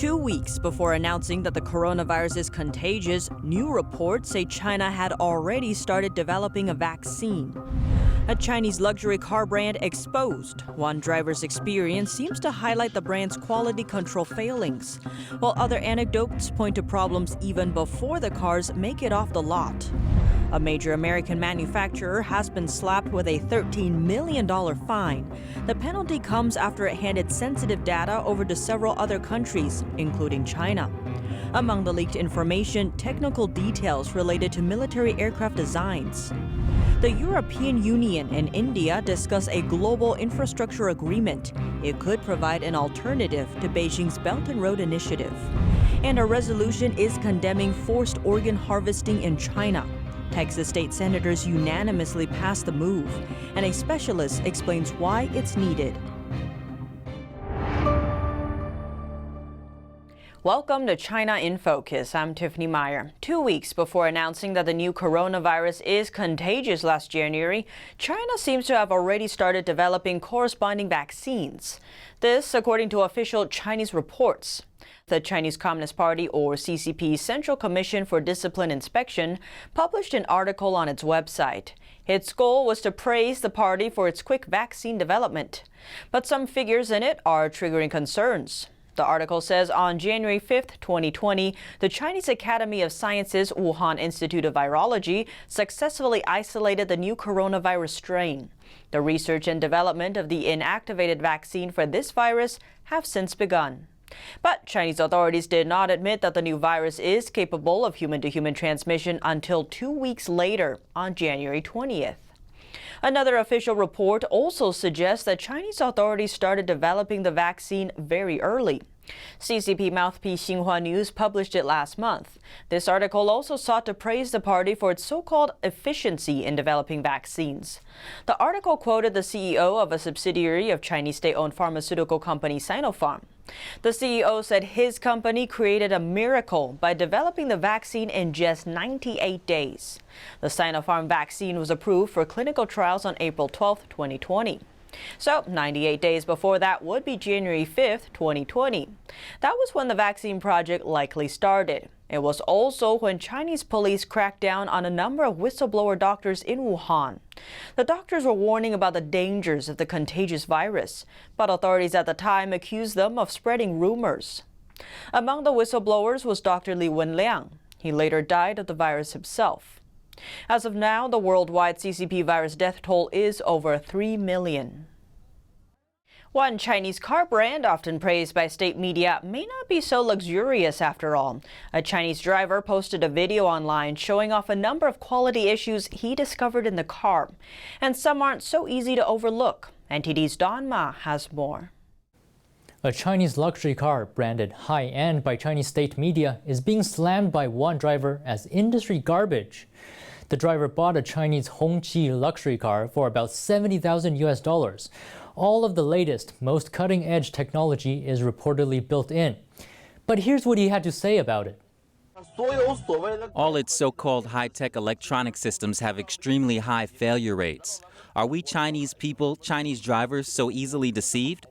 2 weeks before announcing that the coronavirus is contagious, new reports say China had already started developing a vaccine. A Chinese luxury car brand exposed. One driver's experience seems to highlight the brand's quality control failings, while other anecdotes point to problems even before the cars make it off the lot. A major American manufacturer has been slapped with a $13 million fine. The penalty comes after it handed sensitive data over to several other countries, including China. Among the leaked information, technical details related to military aircraft designs. The European Union and India discuss a global infrastructure agreement. It could provide an alternative to Beijing's Belt and Road Initiative. And a resolution is condemning forced organ harvesting in China. Texas state senators unanimously passed the move, and a specialist explains why it's needed. Welcome to China in Focus. I'm Tiffany Meyer. 2 weeks before announcing that the new coronavirus is contagious last January, China seems to have already started developing corresponding vaccines. This, according to official Chinese reports. The Chinese Communist Party, or CCP's Central Commission for Discipline Inspection, published an article on its website. Its goal was to praise the party for its quick vaccine development. But some figures in it are triggering concerns. The article says on January 5, 2020, the Chinese Academy of Sciences Wuhan Institute of Virology successfully isolated the new coronavirus strain. The research and development of the inactivated vaccine for this virus have since begun. But Chinese authorities did not admit that the new virus is capable of human-to-human transmission until 2 weeks later, on January 20th. Another official report also suggests that Chinese authorities started developing the vaccine very early. CCP mouthpiece Xinhua News published it last month. This article also sought to praise the party for its so-called efficiency in developing vaccines. The article quoted the CEO of a subsidiary of Chinese state-owned pharmaceutical company Sinopharm. The CEO said his company created a miracle by developing the vaccine in just 98 days. The Sinopharm vaccine was approved for clinical trials on April 12, 2020. So 98 days before that would be January 5th, 2020. That was when the vaccine project likely started. It was also when Chinese police cracked down on a number of whistleblower doctors in Wuhan. The doctors were warning about the dangers of the contagious virus, but authorities at the time accused them of spreading rumors. Among the whistleblowers was Dr. Li Wenliang. He later died of the virus himself. As of now, the worldwide CCP virus death toll is over 3 million. One Chinese car brand, often praised by state media, may not be so luxurious after all. A Chinese driver posted a video online showing off a number of quality issues he discovered in the car. And some aren't so easy to overlook. NTD's Don Ma has more. A Chinese luxury car branded high-end by Chinese state media is being slammed by one driver as industry garbage. The driver bought a Chinese Hongqi luxury car for about $70,000. All of the latest, most cutting-edge technology is reportedly built in. But here's what he had to say about it. All its so-called high-tech electronic systems have extremely high failure rates. Are we Chinese people, Chinese drivers, so easily deceived?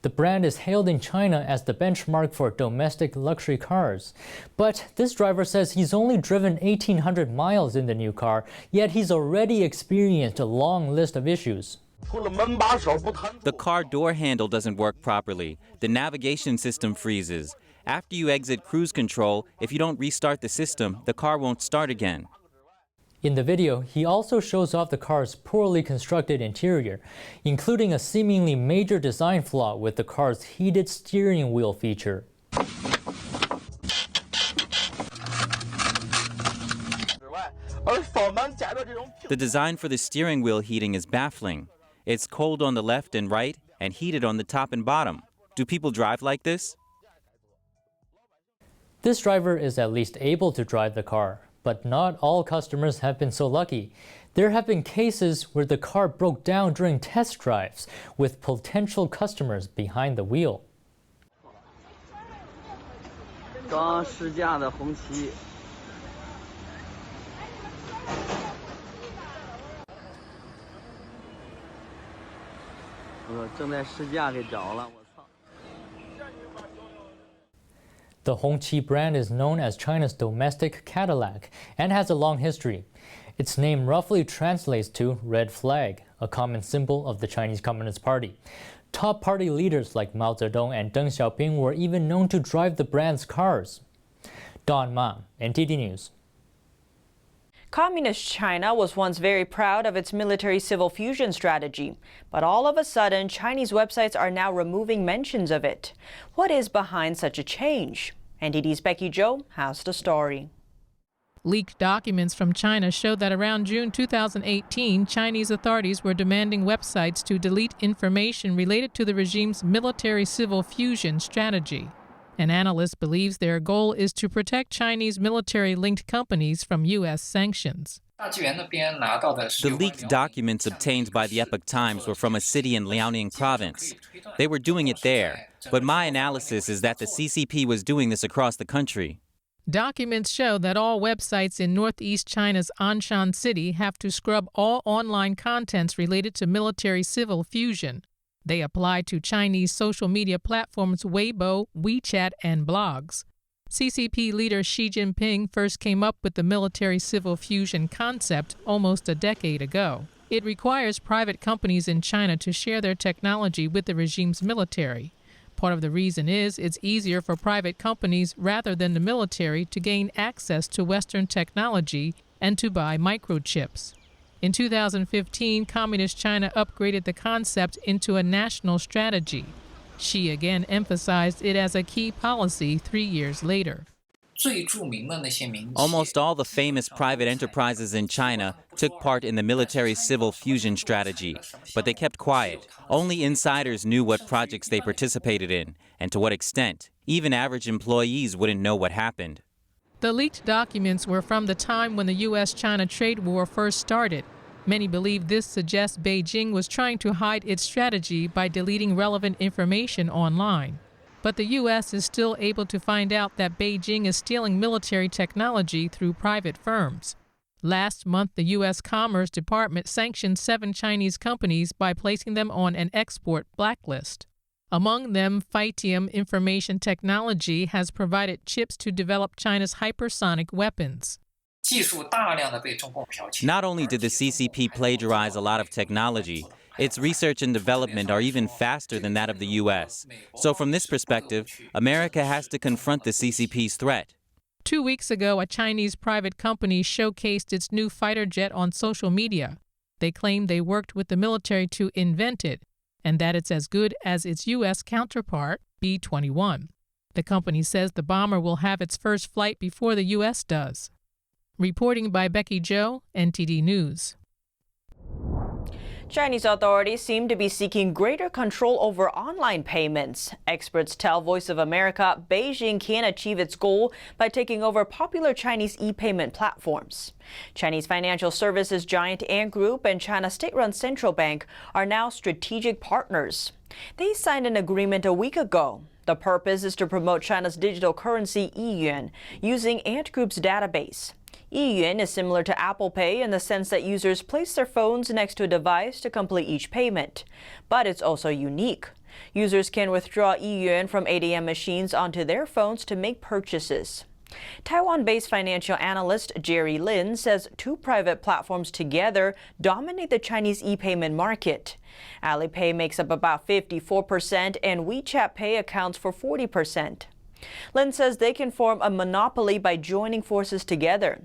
The brand is hailed in China as the benchmark for domestic luxury cars. But this driver says he's only driven 1,800 miles in the new car, yet he's already experienced a long list of issues. The car door handle doesn't work properly. The navigation system freezes. After you exit cruise control, if you don't restart the system, the car won't start again. In the video, he also shows off the car's poorly constructed interior, including a seemingly major design flaw with the car's heated steering wheel feature. The design for the steering wheel heating is baffling. It's cold on the left and right and heated on the top and bottom. Do people drive like this? This driver is at least able to drive the car. But not all customers have been so lucky. There have been cases where the car broke down during test drives, with potential customers behind the wheel. The Hongqi brand is known as China's domestic Cadillac and has a long history. Its name roughly translates to red flag, a common symbol of the Chinese Communist Party. Top party leaders like Mao Zedong and Deng Xiaoping were even known to drive the brand's cars. Don Ma, NTD News. Communist China was once very proud of its military-civil fusion strategy, but all of a sudden, Chinese websites are now removing mentions of it. What is behind such a change? NTD's Becky Zhou has the story. Leaked documents from China show that around June 2018, Chinese authorities were demanding websites to delete information related to the regime's military-civil fusion strategy. An analyst believes their goal is to protect Chinese military-linked companies from U.S. sanctions. The leaked documents obtained by the Epoch Times were from a city in Liaoning province. They were doing it there, but my analysis is that the CCP was doing this across the country. Documents show that all websites in northeast China's Anshan city have to scrub all online contents related to military-civil fusion. They apply to Chinese social media platforms Weibo, WeChat, and blogs. CCP leader Xi Jinping first came up with the military-civil fusion concept almost a decade ago. It requires private companies in China to share their technology with the regime's military. Part of the reason is it's easier for private companies rather than the military to gain access to Western technology and to buy microchips. In 2015, Communist China upgraded the concept into a national strategy. Xi again emphasized it as a key policy 3 years later. Almost all the famous private enterprises in China took part in the military-civil fusion strategy, but they kept quiet. Only insiders knew what projects they participated in, and to what extent. Even average employees wouldn't know what happened. The leaked documents were from the time when the U.S.-China trade war first started. Many believe this suggests Beijing was trying to hide its strategy by deleting relevant information online. But the U.S. is still able to find out that Beijing is stealing military technology through private firms. Last month, the U.S. Commerce Department sanctioned 7 Chinese companies by placing them on an export blacklist. Among them, Phytium Information Technology has provided chips to develop China's hypersonic weapons. Not only did the CCP plagiarize a lot of technology, its research and development are even faster than that of the U.S. So from this perspective, America has to confront the CCP's threat. 2 weeks ago, a Chinese private company showcased its new fighter jet on social media. They claimed they worked with the military to invent it, and that it's as good as its U.S. counterpart, B-21. The company says the bomber will have its first flight before the U.S. does. Reporting by Becky Zhou, NTD News. Chinese authorities seem to be seeking greater control over online payments. Experts tell Voice of America Beijing can achieve its goal by taking over popular Chinese e-payment platforms. Chinese financial services giant Ant Group and China's state-run central bank are now strategic partners. They signed an agreement a week ago. The purpose is to promote China's digital currency e-yuan using Ant Group's database. E-yuan is similar to Apple Pay in the sense that users place their phones next to a device to complete each payment. But it's also unique. Users can withdraw e-yuan from ATM machines onto their phones to make purchases. Taiwan-based financial analyst Jerry Lin says 2 private platforms together dominate the Chinese e-payment market. Alipay makes up about 54% and WeChat Pay accounts for 40%. Lin says they can form a monopoly by joining forces together.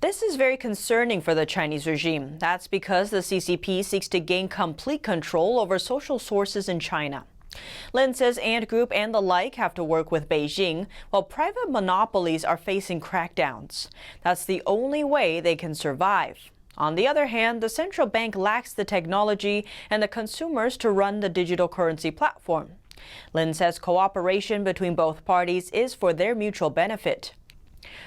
This is very concerning for the Chinese regime. That's because the CCP seeks to gain complete control over social sources in China. Lin says Ant Group and the like have to work with Beijing, while private monopolies are facing crackdowns. That's the only way they can survive. On the other hand, the central bank lacks the technology and the consumers to run the digital currency platform. Lin says cooperation between both parties is for their mutual benefit.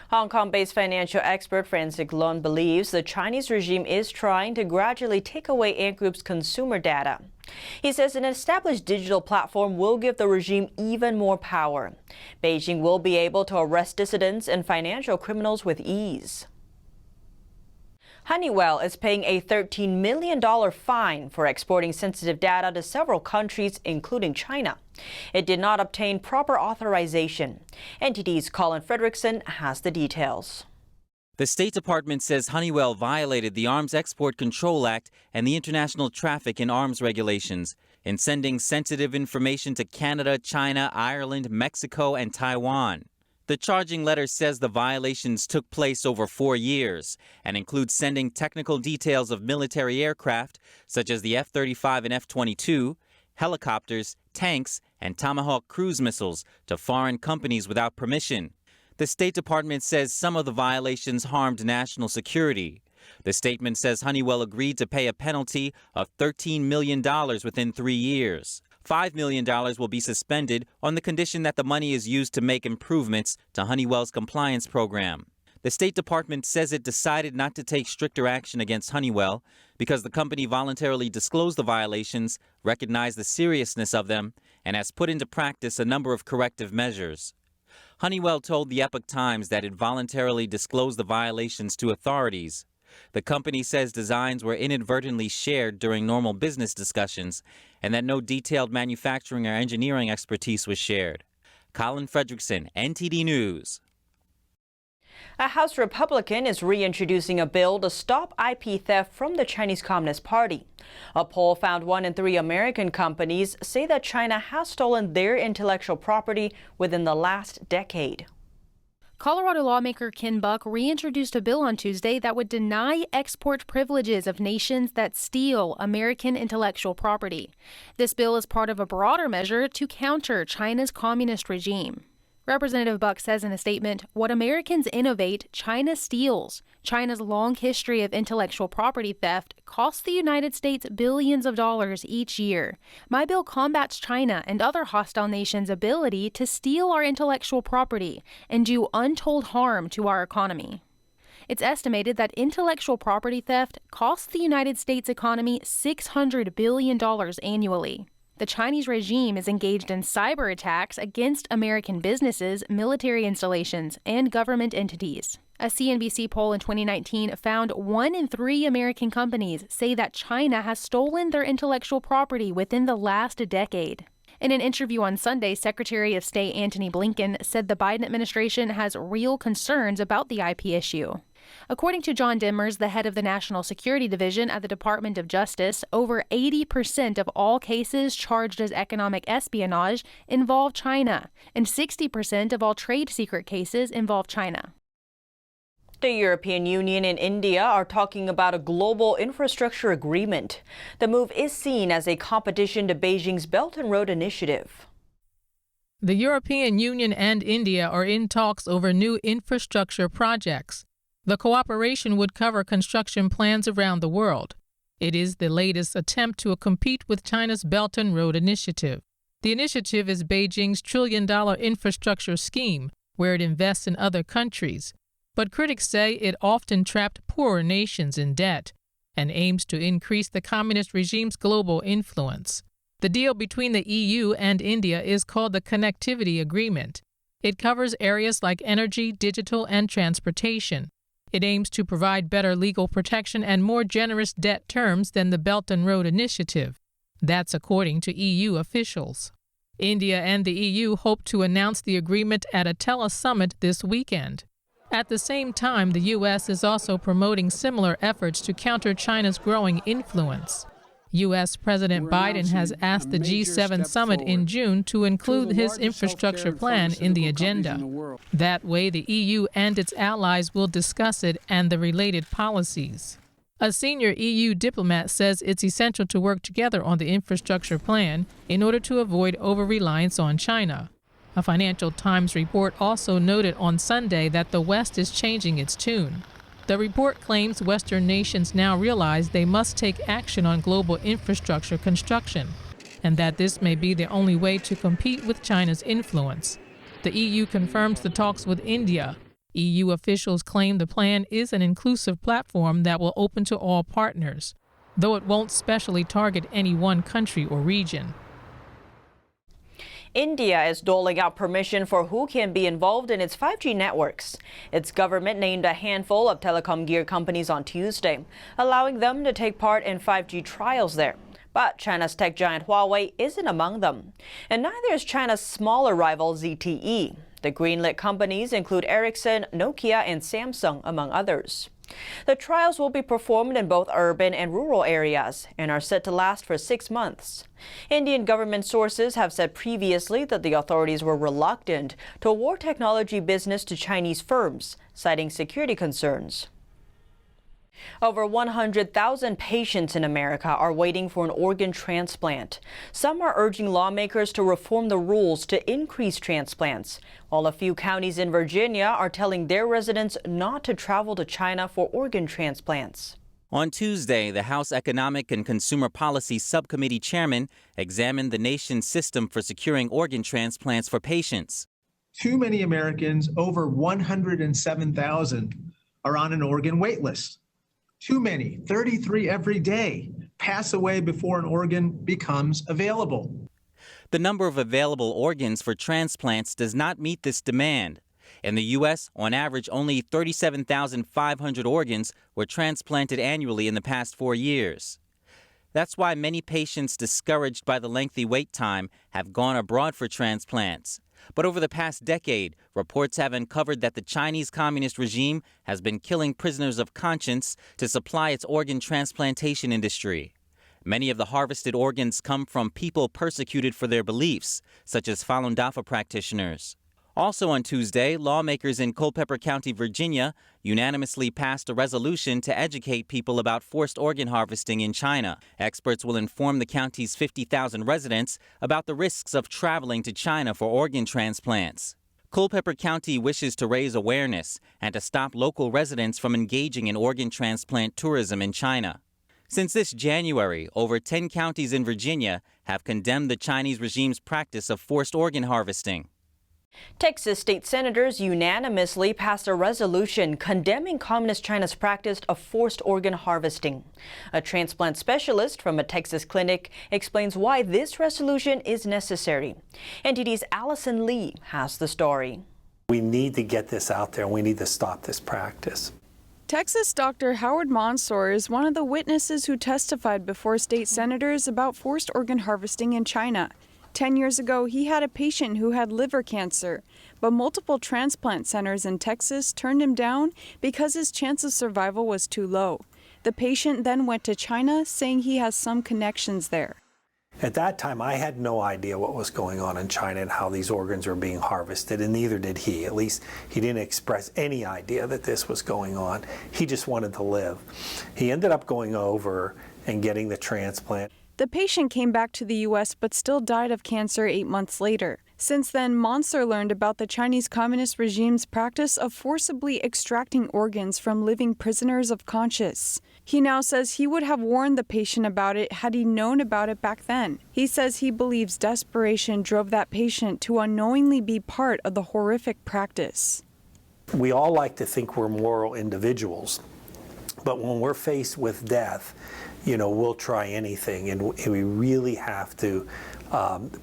Hong Kong-based financial expert Francis Lon believes the Chinese regime is trying to gradually take away Ant Group's consumer data. He says an established digital platform will give the regime even more power. Beijing will be able to arrest dissidents and financial criminals with ease. Honeywell is paying a $13 million fine for exporting sensitive data to several countries, including China. It did not obtain proper authorization. NTD's Colin Fredrickson has the details. The State Department says Honeywell violated the Arms Export Control Act and the International Traffic in Arms Regulations in sending sensitive information to Canada, China, Ireland, Mexico, and Taiwan. The charging letter says the violations took place over 4 years and include sending technical details of military aircraft, such as the F-35 and F-22, helicopters, tanks, and Tomahawk cruise missiles to foreign companies without permission. The State Department says some of the violations harmed national security. The statement says Honeywell agreed to pay a penalty of $13 million within 3 years. $5 million will be suspended on the condition that the money is used to make improvements to Honeywell's compliance program. The State Department says it decided not to take stricter action against Honeywell because the company voluntarily disclosed the violations, recognized the seriousness of them, and has put into practice a number of corrective measures. Honeywell told the Epoch Times that it voluntarily disclosed the violations to authorities. The company says designs were inadvertently shared during normal business discussions and that no detailed manufacturing or engineering expertise was shared. Colin Fredrickson, NTD News. A House Republican is reintroducing a bill to stop IP theft from the Chinese Communist Party. A poll found 1 in 3 American companies say that China has stolen their intellectual property within the last decade. Colorado lawmaker Ken Buck reintroduced a bill on Tuesday that would deny export privileges of nations that steal American intellectual property. This bill is part of a broader measure to counter China's communist regime. Representative Buck says in a statement, "What Americans innovate, China steals. China's long history of intellectual property theft costs the United States billions of dollars each year. My bill combats China and other hostile nations' ability to steal our intellectual property and do untold harm to our economy." It's estimated that intellectual property theft costs the United States economy $600 billion annually. The Chinese regime is engaged in cyber attacks against American businesses, military installations, and government entities. A CNBC poll in 2019 found 1 in 3 American companies say that China has stolen their intellectual property within the last decade. In an interview on Sunday, Secretary of State Antony Blinken said the Biden administration has real concerns about the IP issue. According to John Dimmers, the head of the National Security Division at the Department of Justice, over 80% of all cases charged as economic espionage involve China, and 60% of all trade secret cases involve China. The European Union and India are talking about a global infrastructure agreement. The move is seen as a competition to Beijing's Belt and Road Initiative. The European Union and India are in talks over new infrastructure projects. The cooperation would cover construction plans around the world. It is the latest attempt to compete with China's Belt and Road Initiative. The initiative is Beijing's trillion-dollar infrastructure scheme, where it invests in other countries. But critics say it often trapped poorer nations in debt and aims to increase the communist regime's global influence. The deal between the EU and India is called the Connectivity Agreement. It covers areas like energy, digital, and transportation. It aims to provide better legal protection and more generous debt terms than the Belt and Road Initiative. That's according to EU officials. India and the EU hope to announce the agreement at a tele-summit this weekend. At the same time, the U.S. is also promoting similar efforts to counter China's growing influence. U.S. President Biden has asked the G7 summit in June to include his infrastructure plan in the agenda. That way, the EU and its allies will discuss it and the related policies. A senior EU diplomat says it's essential to work together on the infrastructure plan in order to avoid over-reliance on China. A Financial Times report also noted on Sunday that the West is changing its tune. The report claims Western nations now realize they must take action on global infrastructure construction, and that this may be the only way to compete with China's influence. The EU confirms the talks with India. EU officials claim the plan is an inclusive platform that will open to all partners, though it won't specially target any one country or region. India is doling out permission for who can be involved in its 5G networks. Its government named a handful of telecom gear companies on Tuesday, allowing them to take part in 5G trials there. But China's tech giant Huawei isn't among them. And neither is China's smaller rival ZTE. The greenlit companies include Ericsson, Nokia, and Samsung, among others. The trials will be performed in both urban and rural areas and are set to last for 6 months. Indian government sources have said previously that the authorities were reluctant to award technology business to Chinese firms, citing security concerns. Over 100,000 patients in America are waiting for an organ transplant. Some are urging lawmakers to reform the rules to increase transplants, while a few counties in Virginia are telling their residents not to travel to China for organ transplants. On Tuesday, the House Economic and Consumer Policy Subcommittee chairman examined the nation's system for securing organ transplants for patients. Too many Americans, over 107,000, are on an organ waitlist. Too many, 33 every day, pass away before an organ becomes available. The number of available organs for transplants does not meet this demand. In the U.S., on average, only 37,500 organs were transplanted annually in the past 4 years. That's why many patients discouraged by the lengthy wait time have gone abroad for transplants. But over the past decade, reports have uncovered that the Chinese Communist regime has been killing prisoners of conscience to supply its organ transplantation industry. Many of the harvested organs come from people persecuted for their beliefs, such as Falun Dafa practitioners. Also on Tuesday, lawmakers in Culpeper County, Virginia, unanimously passed a resolution to educate people about forced organ harvesting in China. Experts will inform the county's 50,000 residents about the risks of traveling to China for organ transplants. Culpeper County wishes to raise awareness and to stop local residents from engaging in organ transplant tourism in China. Since this January, over 10 counties in Virginia have condemned the Chinese regime's practice of forced organ harvesting. Texas state senators unanimously passed a resolution condemning Communist China's practice of forced organ harvesting. A transplant specialist from a Texas clinic explains why this resolution is necessary. NTD's Allison Lee has the story. We need to get this out there, and we need to stop this practice. Texas Dr. Howard Mansour is one of the witnesses who testified before state senators about forced organ harvesting in China. 10 years ago, he had a patient who had liver cancer, but multiple transplant centers in Texas turned him down because his chance of survival was too low. The patient then went to China, saying he has some connections there. At that time, I had no idea what was going on in China and how these organs were being harvested, and neither did he. At least he didn't express any idea that this was going on. He just wanted to live. He ended up going over and getting the transplant. The patient came back to the U.S. but still died of cancer 8 months later. Since then, Mansour learned about the Chinese Communist regime's practice of forcibly extracting organs from living prisoners of conscience. He now says he would have warned the patient about it had he known about it back then. He says he believes desperation drove that patient to unknowingly be part of the horrific practice. We all like to think we're moral individuals, but when we're faced with death, we'll try anything, and we really have to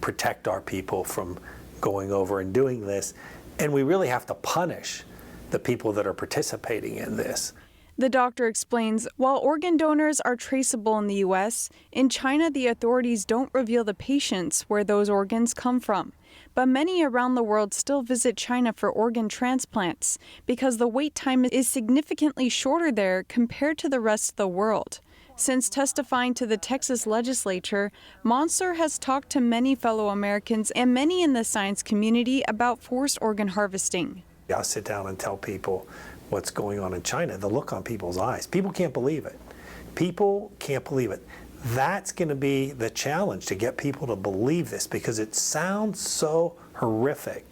protect our people from going over and doing this, and we really have to punish the people that are participating in this. The doctor explains, while organ donors are traceable in the U.S., in China the authorities don't reveal the patients where those organs come from. But many around the world still visit China for organ transplants because the wait time is significantly shorter there compared to the rest of the world. Since testifying to the Texas legislature, Mansour has talked to many fellow Americans and many in the science community about forced organ harvesting. I'll sit down and tell people what's going on in China. The look on people's eyes. People can't believe it. People can't believe it. That's going to be the challenge, to get people to believe this, because it sounds so horrific.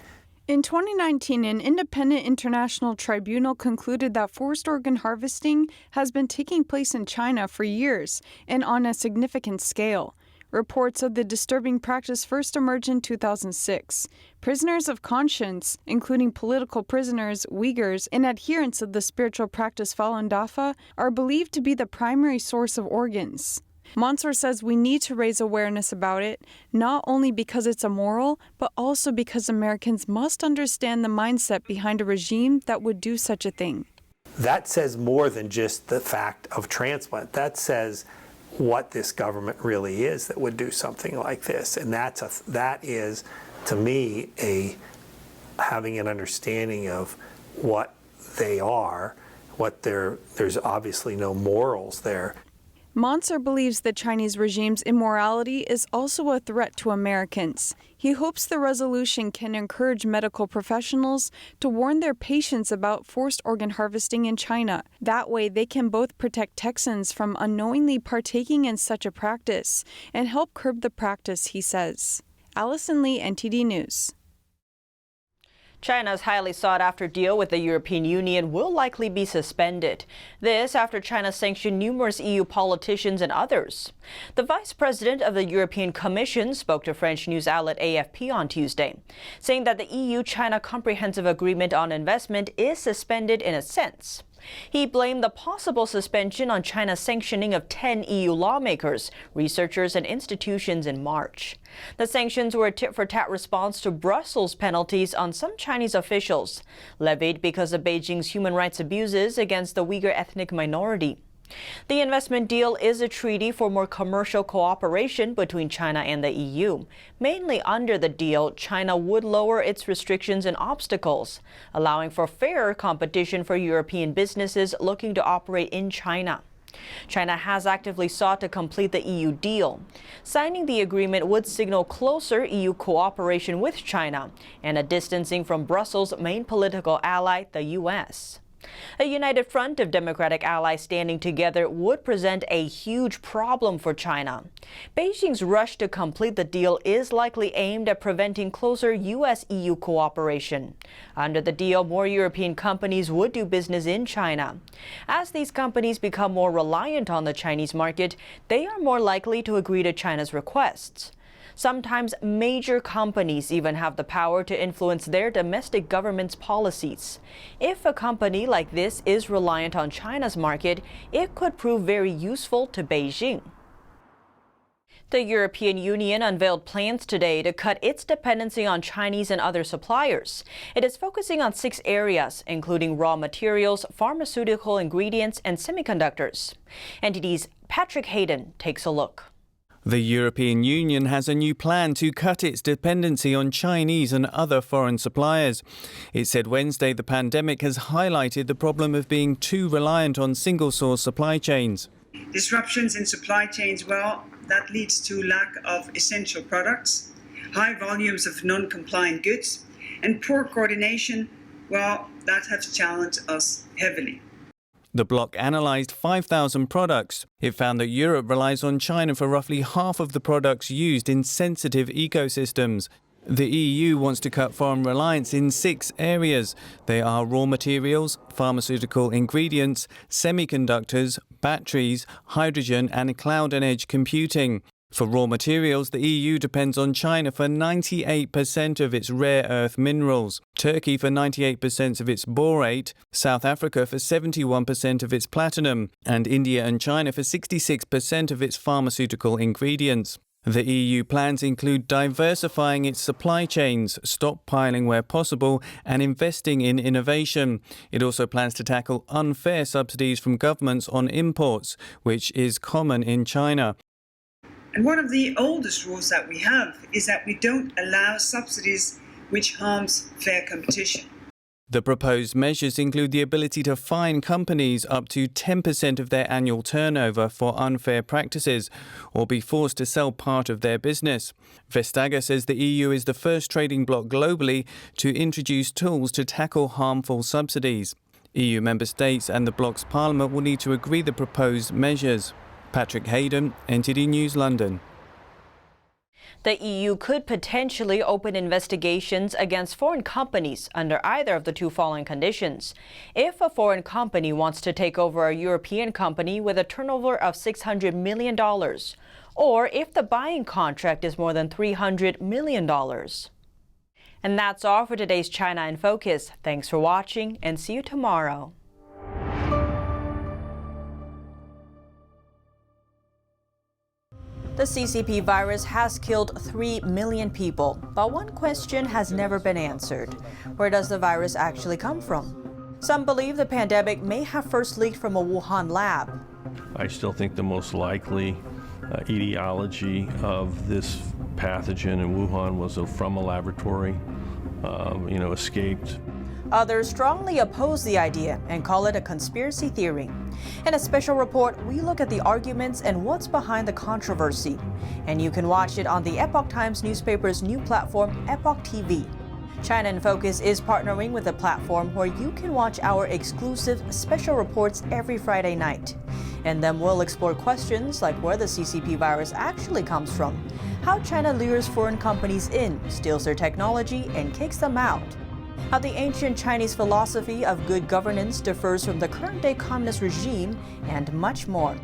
In 2019, an independent international tribunal concluded that forced organ harvesting has been taking place in China for years and on a significant scale. Reports of the disturbing practice first emerged in 2006. Prisoners of conscience, including political prisoners, Uyghurs, and adherents of the spiritual practice Falun Dafa, are believed to be the primary source of organs. Mansour says we need to raise awareness about it, not only because it's immoral, but also because Americans must understand the mindset behind a regime that would do such a thing. That says more than just the fact of transplant. That says what this government really is that would do something like this. And that is, to me, having an understanding of what they are, there's obviously no morals there. Mansour believes the Chinese regime's immorality is also a threat to Americans. He hopes the resolution can encourage medical professionals to warn their patients about forced organ harvesting in China. That way, they can both protect Texans from unknowingly partaking in such a practice and help curb the practice, he says. Allison Lee, NTD News. China's highly sought-after deal with the European Union will likely be suspended. This after China sanctioned numerous EU politicians and others. The vice president of the European Commission spoke to French news outlet AFP on Tuesday, saying that the EU-China Comprehensive Agreement on Investment is suspended in a sense. He blamed the possible suspension on China's sanctioning of 10 EU lawmakers, researchers, and institutions in March. The sanctions were a tit-for-tat response to Brussels' penalties on some Chinese officials, levied because of Beijing's human rights abuses against the Uyghur ethnic minority. The investment deal is a treaty for more commercial cooperation between China and the EU. Mainly under the deal, China would lower its restrictions and obstacles, allowing for fairer competition for European businesses looking to operate in China. China has actively sought to complete the EU deal. Signing the agreement would signal closer EU cooperation with China and a distancing from Brussels' main political ally, the U.S. A united front of democratic allies standing together would present a huge problem for China. Beijing's rush to complete the deal is likely aimed at preventing closer U.S.-EU cooperation. Under the deal, more European companies would do business in China. As these companies become more reliant on the Chinese market, they are more likely to agree to China's requests. Sometimes major companies even have the power to influence their domestic government's policies. If a company like this is reliant on China's market, it could prove very useful to Beijing. The European Union unveiled plans today to cut its dependency on Chinese and other suppliers. It is focusing on 6 areas, including raw materials, pharmaceutical ingredients, and semiconductors. NTD's Patrick Hayden takes a look. The European Union has a new plan to cut its dependency on Chinese and other foreign suppliers. It said Wednesday the pandemic has highlighted the problem of being too reliant on single-source supply chains. Disruptions in supply chains, well, that leads to lack of essential products, high volumes of non-compliant goods, and poor coordination, well, that has challenged us heavily. The bloc analysed 5,000 products. It found that Europe relies on China for roughly half of the products used in sensitive ecosystems. The EU wants to cut foreign reliance in 6 areas. They are raw materials, pharmaceutical ingredients, semiconductors, batteries, hydrogen and cloud and edge computing. For raw materials, the EU depends on China for 98% of its rare earth minerals, Turkey for 98% of its borate, South Africa for 71% of its platinum, and India and China for 66% of its pharmaceutical ingredients. The EU plans include diversifying its supply chains, stockpiling where possible, and investing in innovation. It also plans to tackle unfair subsidies from governments on imports, which is common in China. And one of the oldest rules that we have is that we don't allow subsidies which harms fair competition. The proposed measures include the ability to fine companies up to 10% of their annual turnover for unfair practices, or be forced to sell part of their business. Vestager says the EU is the first trading bloc globally to introduce tools to tackle harmful subsidies. EU member states and the bloc's parliament will need to agree the proposed measures. Patrick Hayden, NTD News, London. The EU could potentially open investigations against foreign companies under either of the 2 following conditions. If a foreign company wants to take over a European company with a turnover of $600 million, or if the buying contract is more than $300 million. And that's all for today's China in Focus. Thanks for watching and see you tomorrow. The CCP virus has killed 3 million people, but one question has never been answered. Where does the virus actually come from? Some believe the pandemic may have first leaked from a Wuhan lab. I still think the most likely etiology of this pathogen in Wuhan was from a laboratory, escaped. Others strongly oppose the idea and call it a conspiracy theory. In a special report, we look at the arguments and what's behind the controversy. And you can watch it on the Epoch Times newspaper's new platform, Epoch TV. China in Focus is partnering with a platform where you can watch our exclusive special reports every Friday night. And then we'll explore questions like where the CCP virus actually comes from, how China lures foreign companies in, steals their technology, and kicks them out, how the ancient Chinese philosophy of good governance differs from the current-day communist regime, and much more.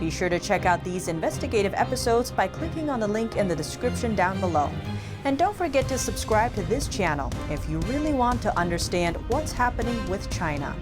Be sure to check out these investigative episodes by clicking on the link in the description down below. And don't forget to subscribe to this channel if you really want to understand what's happening with China.